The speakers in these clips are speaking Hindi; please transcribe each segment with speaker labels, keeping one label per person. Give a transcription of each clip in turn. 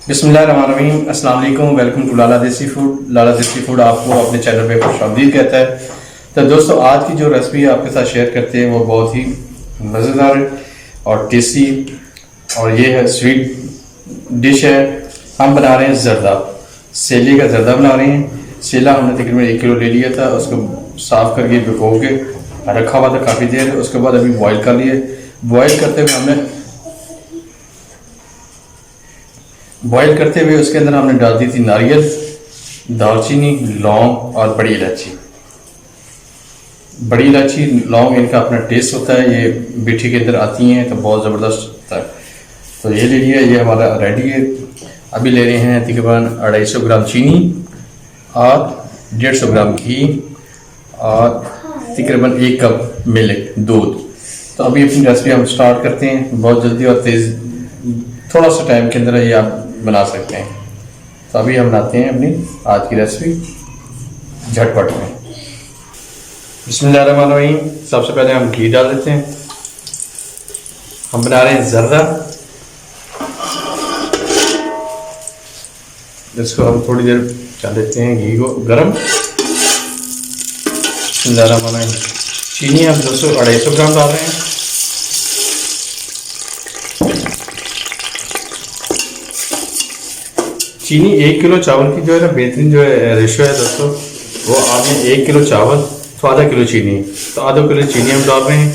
Speaker 1: बिस्मिल्लाहिर्रहमानिर्रहीम, अस्सलाम वालेकुम। वेलकम टू लाला देसी फूड। लाला देसी फूड आपको अपने चैनल पे खुशामदीद कहता है। तो दोस्तों, आज की जो रेसिपी आपके साथ शेयर करते हैं वो बहुत ही मज़ेदार और टेस्टी, और ये है स्वीट डिश है। हम बना रहे हैं जर्दा, सेले का जर्दा बना रहे हैं। सेला हमने तकरीबन 1 किलो ले लिया था, उसको साफ़ करके भिगो के रखा हुआ था काफ़ी देर। उसके बाद अभी बॉयल कर लिए। बॉयल करते हुए उसके अंदर हमने डाल दी थी नारियल, दालचीनी, लौंग और बड़ी इलायची। बड़ी इलायची, लौंग, इनका अपना टेस्ट होता है। ये बिठी के अंदर आती हैं तो बहुत ज़बरदस्त होता है। तो ये ले लिया, ये हमारा रेडी है। अभी ले रहे हैं तकरीबन 250 ग्राम चीनी और 150 ग्राम घी और तकरीबन 1 कप मिल्क, दूध। तो अभी अपनी रेसिपी हम स्टार्ट करते हैं। बहुत जल्दी और तेज़, थोड़ा सा टाइम के अंदर ये आप बना सकते हैं। तो अभी हम बनाते हैं अपनी आज की रेसिपी झटपट में। बिस्मिल्लाहिर्रहमानिर्रहीम। सबसे पहले हम घी डाल देते हैं। हम बना रहे हैं जर्दा। इसको हम थोड़ी देर चल देते हैं घी को गरम। बिस्मिल्लाहिर्रहमानिर्रहीम। चीनी हम 250 ग्राम डाल रहे हैं। चीनी 1 किलो चावल की जो है ना बेहतरीन जो है रेशो है दोस्तों, वो आपने 1 किलो चावल तो आधा किलो चीनी, तो आधा किलो चीनी हम डाल रहे हैं।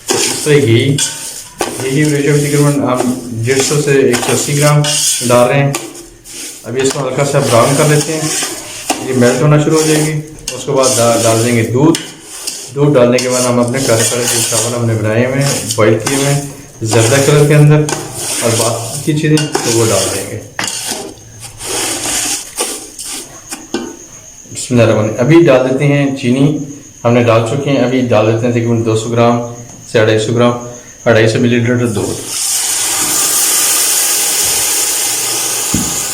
Speaker 1: तो इस तरह घी की रेशो में तकरीबन हम 150 से 180 ग्राम डाल रहे हैं। अभी इसको हल्का सा ब्राउन कर लेते हैं, ये मेल्ट होना शुरू हो जाएगी। उसके बाद डाल देंगे दूध। दूध डालने के बाद हम अपने काले जो चावल हमने बनाए हुए हैं, बॉयल किए हुए हैं जर्दा कलर के अंदर, और बाकी की चीज़ें तो वो डाल देंगे। अभी डाल देते हैं चीनी, हमने डाल चुके हैं। अभी डाल देते हैं तकरीबन 200 ग्राम से 250 ग्राम, 250 मिलीलीटर दूध।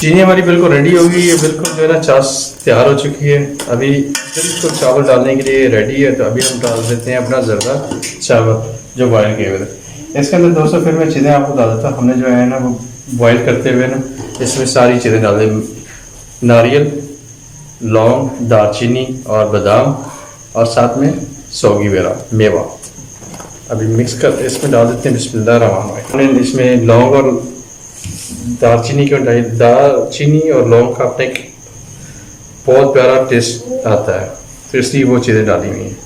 Speaker 1: चीनी हमारी बिल्कुल रेडी हो गई है, बिल्कुल जो है ना चाश तैयार हो चुकी है। अभी बिल्कुल चावल डालने के लिए रेडी है। तो अभी हम डाल देते हैं अपना जर्दा चावल जो बॉयल किए हुए थे इसके अंदर। दोस्तों, फिर मैं चीज़ें आपको बता देता हूँ। हमने जो है ना वो बॉयल करते हुए ना इसमें सारी चीज़ें डाल दें, नारियल, लौंग, दालचीनी और बादाम, और साथ में सौगी वगैरह मेवा। अभी मिक्स कर इसमें डाल देते हैं। बिस्मिल्लाहिर्रहमानिर्रहीम। इसमें लौंग और दालचीनी और लौंग का अपने एक बहुत प्यारा टेस्ट आता है, तो इसलिए वो चीज़ें डाली हुई हैं।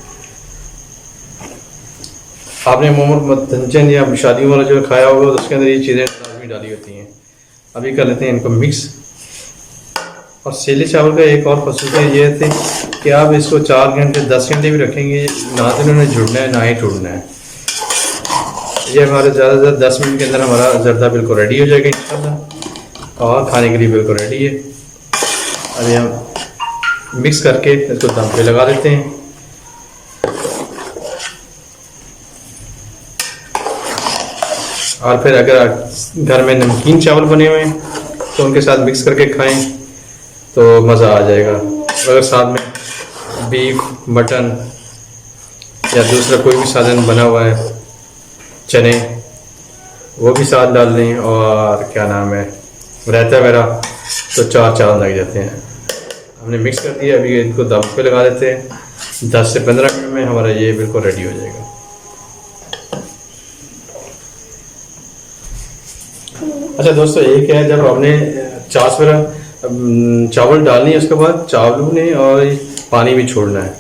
Speaker 1: आपने मोमोज फंक्शन या शादी वाला जो खाया होगा तो उसके अंदर ये चीज़ें लाजमी डाली होती हैं। अभी कर लेते हैं इनको मिक्स। और सेले चावल का एक और खसूसियत ये थी कि आप इसको 4 घंटे 10 घंटे भी रखेंगे, ना तो इन्होंने जुड़ना है ना ही टूटना है। ये हमारे ज़्यादा से ज़्यादा 10 मिनट के अंदर हमारा जर्दा बिल्कुल रेडी हो जाएगा इंशाल्लाह, और खाने के लिए बिल्कुल रेडी है। अभी हम मिक्स करके इसको दम पे लगा देते हैं। और फिर अगर घर में नमकीन चावल बने हुए हैं तो उनके साथ मिक्स करके खाएं तो मज़ा आ जाएगा। अगर साथ में बीफ, मटन या दूसरा कोई भी साधन बना हुआ है, चने, वो भी साथ डाल लें, और क्या नाम है, रायता वगैरह, तो 4 चावल लग जाते हैं। हमने मिक्स कर दिया। अभी इनको दम पे लगा देते हैं। 10 से 15 मिनट में हमारा ये बिल्कुल रेडी हो जाएगा। अच्छा दोस्तों, एक है जब हमने चाश वगैरह चावल डालनी है, उसके बाद चावलों ने और पानी भी छोड़ना है।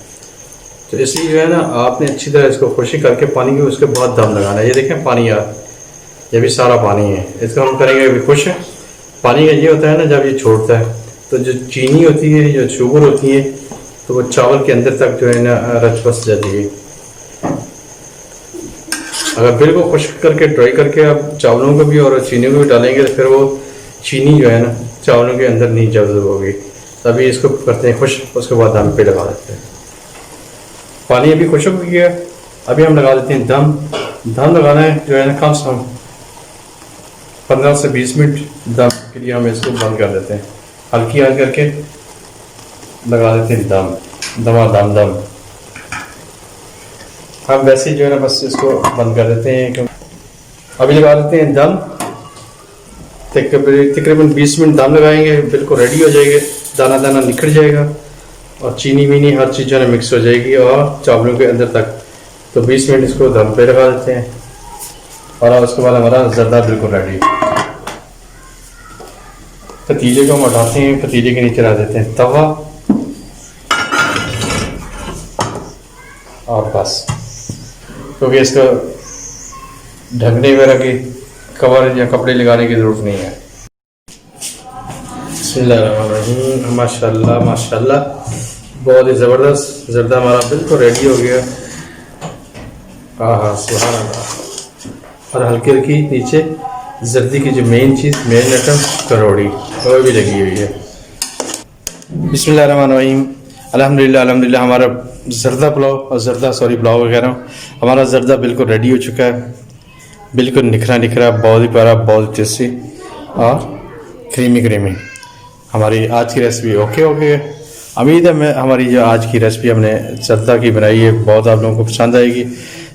Speaker 1: तो इसलिए जो है ना आपने अच्छी तरह इसको खुशी करके पानी की उसके बाद दम लगाना है। ये देखें पानी यार, ये भी सारा पानी है। इसको हम करेंगे अभी खुश। पानी का ये होता है ना, जब ये छोड़ता है तो जो चीनी होती है, जो शुगर होती है, तो वो चावल के अंदर तक जो है ना रच बस जाती है। अगर बिल्कुल खुश्क करके ड्राई करके आप चावलों को भी और चीनी को भी डालेंगे तो फिर वो चीनी जो है ना चावलों के अंदर नहीं जब होगी। तभी इसको करते हैं खुश, उसके बाद दम पे लगा देते हैं। पानी अभी खुश्क हो गया, अभी हम लगा देते हैं दम। दम लगाना है जो है ना कम से कम 15 से 20 मिनट दम के लिए हम इसको बंद कर देते हैं। हल्की आंच करके लगा देते हैं दम, दम दम। हम वैसे जो है ना बस इसको बंद कर देते हैं। अभी लगा देते हैं दम तकरीबन 20 मिनट दम लगाएंगे, बिल्कुल रेडी हो जाएगी, दाना दाना निकल जाएगा और चीनी वीनी हर चीज़ जो है मिक्स हो जाएगी और चावलों के अंदर तक। तो 20 मिनट इसको दम पे लगा देते हैं और उसके बाद हमारा ज़र्दा बिल्कुल रेडी। पतीले को हम उठाते हैं, पतीले के नीचे रख देते हैं तवा और बस, क्योंकि इसका ढकने वगैरह की कवर या कपड़े लगाने की ज़रूरत नहीं है। बिस्मिल्लाहिर्रहमानिर्रहीम। माशाल्लाह माशाल्लाह, बहुत ही ज़बरदस्त ज़र्दा हमारा बिल्कुल रेडी हो गया। हाँ सुभान अल्लाह। और हल्की हल्की नीचे जर्दी की जो मेन चीज़, मेन आइटम करोड़ी, वो भी लगी हुई है। बिस्मिल्लाहिर्रहमानिर्रहीम। अल्हम्दुलिल्लाह अल्हम्दुलिल्लाह, हमारा ज़र्दा पुलाव और पुलाव वगैरह हमारा ज़र्दा बिल्कुल रेडी हो चुका है। बिल्कुल निखरा निखरा, बहुत ही प्यारा, बहुत टेस्टी और क्रीमी क्रीमी। हमारी आज की रेसिपी ओके हो गई है। उम्मीद है मैं हमारी जो आज की रेसिपी हमने ज़र्दा की बनाई है बहुत आप लोगों को पसंद आएगी।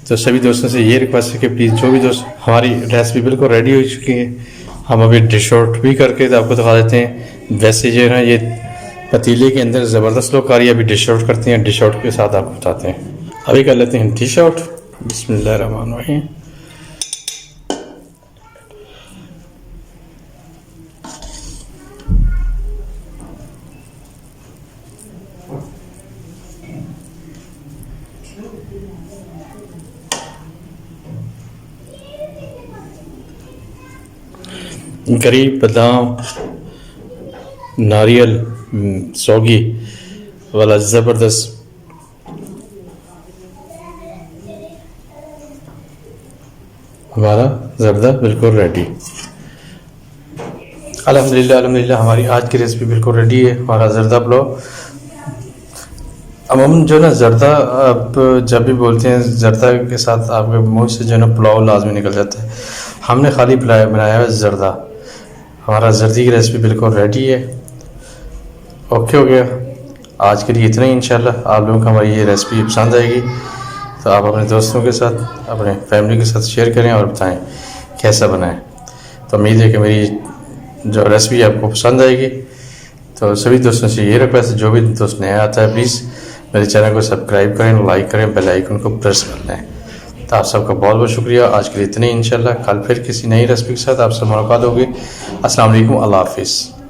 Speaker 1: तो सभी दोस्तों से ये रिक्वेस्ट है कि प्लीज़ जो भी दोस्त, हमारी रेसिपी बिल्कुल रेडी हो चुकी है। हम अभी डिश आउट भी करके तो आपको दिखा देते हैं। वैसे जो है ना, ये पतीले के अंदर ज़बरदस्त लोग कारी अभी डिश आउट करते हैं, डिश आउट के साथ आपको बताते हैं। अभी कर लेते हैं डिश आउट। बिस्मिल्लाहिर्रहमानिर्रहीम। गरीब बादाम नारियल सौगी वाला ज़बरदस्त हमारा ज़र्दा बिल्कुल रेडी। अल्हम्दुलिल्लाह अल्हम्दुलिल्लाह, हमारी आज की रेसिपी बिल्कुल रेडी है, हमारा ज़र्दा पुलाव। अब हम जो ना ज़र्दा, अब जब भी बोलते हैं ज़र्दा के साथ आपके मुंह से जो ना पुलाव लाजमी निकल जाता है। हमने खाली बनाया है ज़र्दा। हमारा ज़र्दी की रेसिपी बिल्कुल रेडी है, ओके हो गया। आज के लिए इतना ही। इंशाल्लाह आप लोगों को हमारी ये रेसिपी पसंद आएगी तो आप अपने दोस्तों के साथ, अपने फैमिली के साथ शेयर करें और बताएं कैसा बनाएं। तो उम्मीद है कि मेरी जो रेसिपी आपको पसंद आएगी। तो सभी दोस्तों से ये रिक्वेस्ट है, जो भी दोस्त नया आता है प्लीज़ मेरे चैनल को सब्सक्राइब करें, लाइक करें, बेल आइकन को प्रेस कर लें। तो आप सबका बहुत बहुत शुक्रिया। आज के लिए इतने ही। इंशाल्लाह कल फिर किसी नई रेसिपी के साथ आपसे मुलाकात होगी। अस्सलाम वालेकुम, अल्लाह हाफिज़।